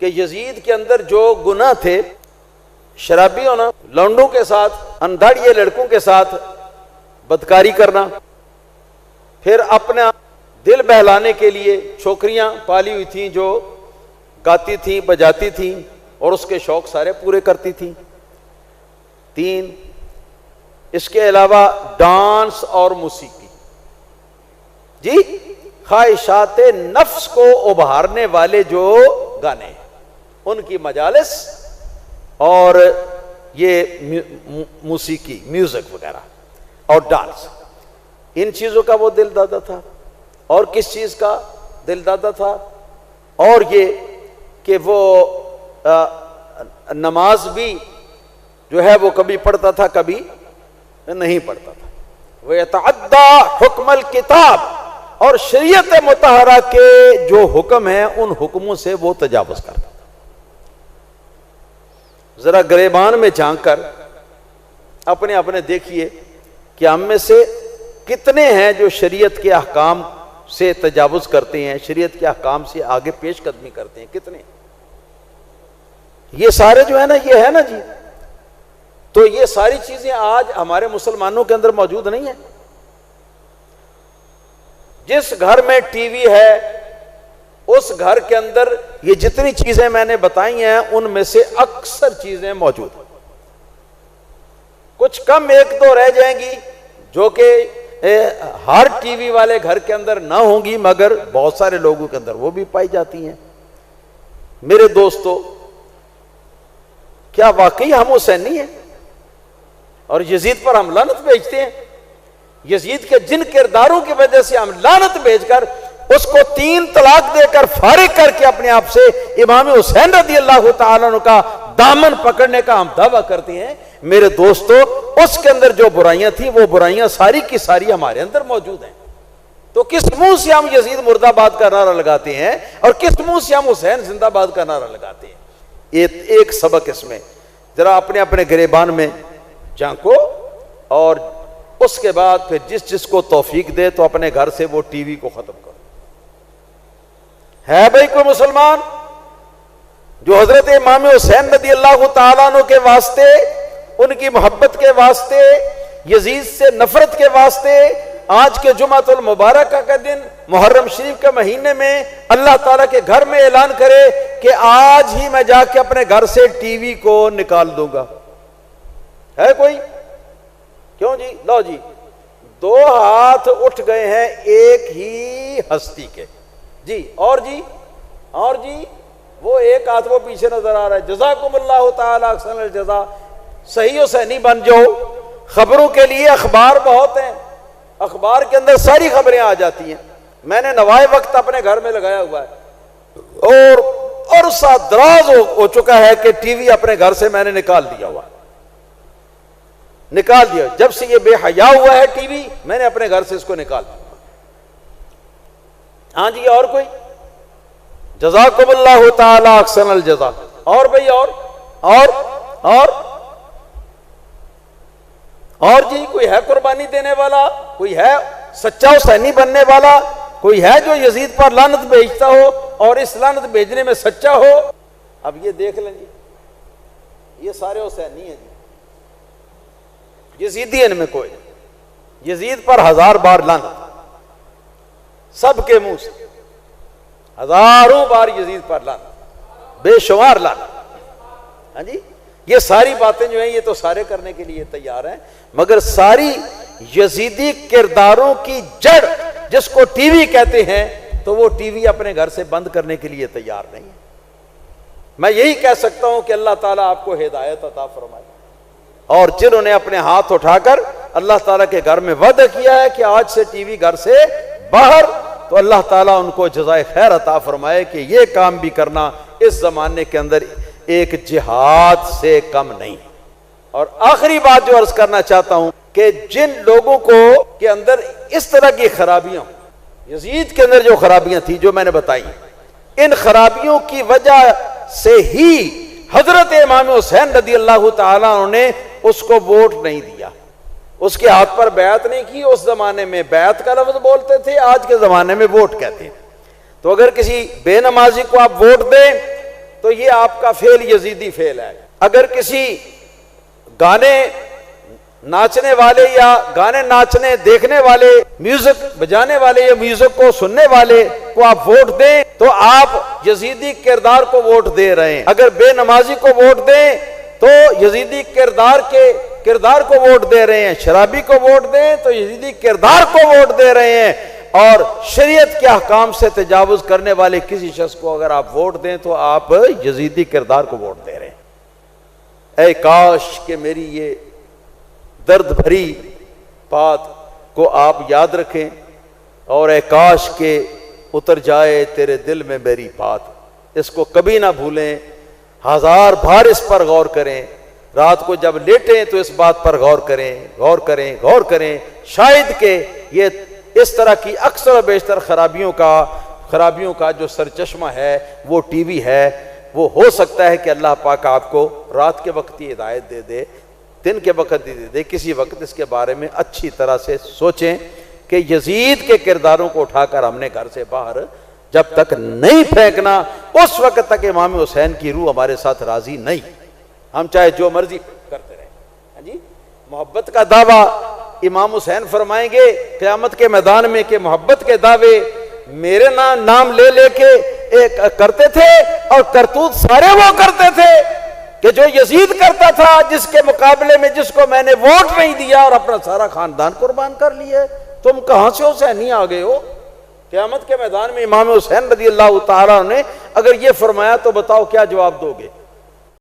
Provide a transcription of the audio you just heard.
کہ یزید کے اندر جو گناہ تھے، شرابی ہونا، لونڈوں کے ساتھ، اندھاڑیے لڑکوں کے ساتھ بدکاری کرنا، پھر اپنا دل بہلانے کے لیے چھوکریاں پالی ہوئی تھیں جو گاتی تھیں، بجاتی تھیں اور اس کے شوق سارے پورے کرتی تھیں۔ 3، اس کے علاوہ ڈانس اور موسیقی، جی خواہشات نفس کو ابھارنے والے جو گانے ہیں ان کی مجالس اور یہ موسیقی، میوزک وغیرہ اور ڈانس، ان چیزوں کا وہ دل دادا تھا۔ اور کس چیز کا دل دادا تھا؟ اور یہ کہ وہ نماز بھی جو ہے وہ کبھی پڑھتا تھا کبھی نہیں پڑھتا تھا۔ وَيَتَعَدَّى حُكْمَ الْكِتَابِ، اور شریعت مطہرہ کے جو حکم ہیں ان حکموں سے وہ تجاوز کرتا تھا۔ ذرا گریبان میں جھانک کر اپنے دیکھیے کہ ہم میں سے کتنے ہیں جو شریعت کے احکام سے تجاوز کرتے ہیں، شریعت کے احکام سے آگے پیش قدمی کرتے ہیں، کتنے؟ یہ سارے جو ہے نا، یہ ہے نا جی، تو یہ ساری چیزیں آج ہمارے مسلمانوں کے اندر موجود نہیں ہیں۔ جس گھر میں ٹی وی ہے اس گھر کے اندر یہ جتنی چیزیں میں نے بتائی ہیں ان میں سے اکثر چیزیں موجود ہیں، کچھ کم ایک دو رہ جائیں گی جو کہ ہر ٹی وی والے گھر کے اندر نہ ہوں گی، مگر بہت سارے لوگوں کے اندر وہ بھی پائی جاتی ہیں۔ میرے دوستو، کیا واقعی ہم حسینی ہیں اور یزید پر ہم لعنت بھیجتے ہیں؟ یزید کے جن کرداروں کی وجہ سے ہم لعنت بھیج کر اس کو 3 طلاق دے کر فارغ کر کے اپنے آپ سے امام حسین رضی اللہ تعالیٰ عنہ کا دامن پکڑنے کا ہم دعویٰ کرتے ہیں، میرے دوستو اس کے اندر جو برائیاں تھیں وہ برائیاں ساری کی ساری ہمارے اندر موجود ہیں۔ تو کس منہ سے ہم یزید مردہ آباد کا نعرہ لگاتے ہیں اور کس منہ سے ہم حسین زندہ باد کا نعرہ لگاتے ہیں؟ ایک سبق اس میں ذرا اپنے گریبان میں جھانکو، اور اس کے بعد پھر جس کو توفیق دے تو اپنے گھر سے وہ ٹی وی کو ختم کرو۔ ہے بھائی کوئی مسلمان جو حضرت امام حسین رضی اللہ تعالیٰ عنہ کے واسطے، ان کی محبت کے واسطے، یزید سے نفرت کے واسطے آج کے جمعۃ المبارکہ کا دن محرم شریف کے مہینے میں اللہ تعالیٰ کے گھر میں اعلان کرے کہ آج ہی میں جا کے اپنے گھر سے ٹی وی کو نکال دوں گا؟ ہے کوئی؟ کیوں جی؟ لو جی، 2 ہاتھ اٹھ گئے ہیں ایک ہی ہستی کے، جی اور جی اور جی وہ ایک ہاتھ وہ پیچھے نظر آ رہا ہے۔ جزاکم اللہ تعالی احسن الجزا، صحیح حسینی بن جاؤ۔ خبروں کے لیے اخبار بہت ہیں، اخبار کے اندر ساری خبریں آ جاتی ہیں۔ میں نے نوائے وقت اپنے گھر میں لگایا ہوا ہے اور عرصہ دراز ہو چکا ہے کہ ٹی وی اپنے گھر سے میں نے نکال دیا ہوا، نکال دیا۔ جب سے یہ بے حیا ہوا ہے ٹی وی، میں نے اپنے گھر سے اس کو نکال دیا۔ ہاں جی، اور کوئی؟ جزاکم اللہ تعالی احسن الجزا۔ اور بھائی اور جی کوئی ہے قربانی دینے والا؟ کوئی ہے سچا حسینی بننے والا؟ کوئی ہے جو یزید پر لعنت بھیجتا ہو اور اس لعنت بھیجنے میں سچا ہو؟ اب یہ دیکھ لیں جی، یہ سارے حسینی ہیں جی، یزیدی ان میں کوئی، یزید پر 1000 بار لعنت، سب کے منہ سے ہزاروں بار یزید پر لعنت، بے شمار لعنت۔ ہاں جی، یہ ساری باتیں جو ہیں یہ تو سارے کرنے کے لیے تیار ہیں، مگر ساری یزیدی کرداروں کی جڑ جس کو ٹی وی کہتے ہیں تو وہ ٹی وی اپنے گھر سے بند کرنے کے لیے تیار نہیں ہے۔ میں یہی کہہ سکتا ہوں کہ اللہ تعالیٰ آپ کو ہدایت عطا فرمائے، اور جنہوں نے اپنے ہاتھ اٹھا کر اللہ تعالیٰ کے گھر میں وعدہ کیا ہے کہ آج سے ٹی وی گھر سے باہر، تو اللہ تعالیٰ ان کو جزائے خیر عطا فرمائے کہ یہ کام بھی کرنا اس زمانے کے اندر ایک جہاد سے کم نہیں۔ اور آخری بات جو عرض کرنا چاہتا ہوں کہ جن لوگوں کو کے اندر اس طرح کی خرابیاں، یزید کے اندر جو خرابیاں تھیں جو میں نے بتائی، ان خرابیوں کی وجہ سے ہی حضرت امام حسین رضی اللہ تعالیٰ عنہ نے اس کو ووٹ نہیں دیا، اس کے ہاتھ پر بیعت نہیں کی۔ اس زمانے میں بیعت کا لفظ بولتے تھے، آج کے زمانے میں ووٹ کہتے ہیں۔ تو اگر کسی بے نمازی کو آپ ووٹ دیں تو یہ آپ کا فعل یزیدی فعل ہے۔ اگر کسی گانے ناچنے والے یا گانے ناچنے دیکھنے والے، میوزک بجانے والے یا میوزک کو سننے والے کو آپ ووٹ دیں تو آپ یزیدی کردار کو ووٹ دے رہے ہیں۔ اگر بے نمازی کو ووٹ دیں تو یزیدی کردار کو ووٹ دے رہے ہیں۔ شرابی کو ووٹ دیں تو یزیدی کردار کو ووٹ دے رہے ہیں۔ اور شریعت کے احکام سے تجاوز کرنے والے کسی شخص کو اگر آپ ووٹ دیں تو آپ یزیدی کردار کو ووٹ دے رہے ہیں۔ اے کاش کہ میری یہ درد بھری بات کو آپ یاد رکھیں، اور اے کاش کہ اتر جائے تیرے دل میں میری بات، اس کو کبھی نہ بھولیں، ہزار بار اس پر غور کریں، رات کو جب لیٹیں تو اس بات پر غور کریں، شاید کہ یہ اس طرح کی اکثر و بیشتر خرابیوں کا جو سرچشمہ ہے وہ ٹی وی ہے۔ وہ ہو سکتا ہے کہ اللہ پاک آپ کو رات کے وقت ہی ہدایت دے دے، دن کے وقت دے دے، کسی وقت اس کے بارے میں اچھی طرح سے سوچیں کہ یزید کے کرداروں کو اٹھا کر ہم نے گھر سے باہر جب تک نہیں پھینکنا، اس وقت تک امام حسین کی روح ہمارے ساتھ راضی نہیں، ہم چاہے جو مرضی کرتے رہیں۔ جی محبت کا دعویٰ امام حسین فرمائیں گے قیامت کے میدان میں کہ محبت کے دعوے میرے نام لے لے کے کرتے تھے، اور کرتوت سارے وہ کرتے تھے کہ جو یزید کرتا تھا، جس کے مقابلے میں جس کو میں نے ووٹ نہیں دیا اور اپنا سارا خاندان قربان کر لیا۔ تم کہاں سے حسینی آ گئے ہو؟ قیامت کے میدان میں امام حسین رضی اللہ تعالیٰ نے اگر یہ فرمایا تو بتاؤ کیا جواب دو گے؟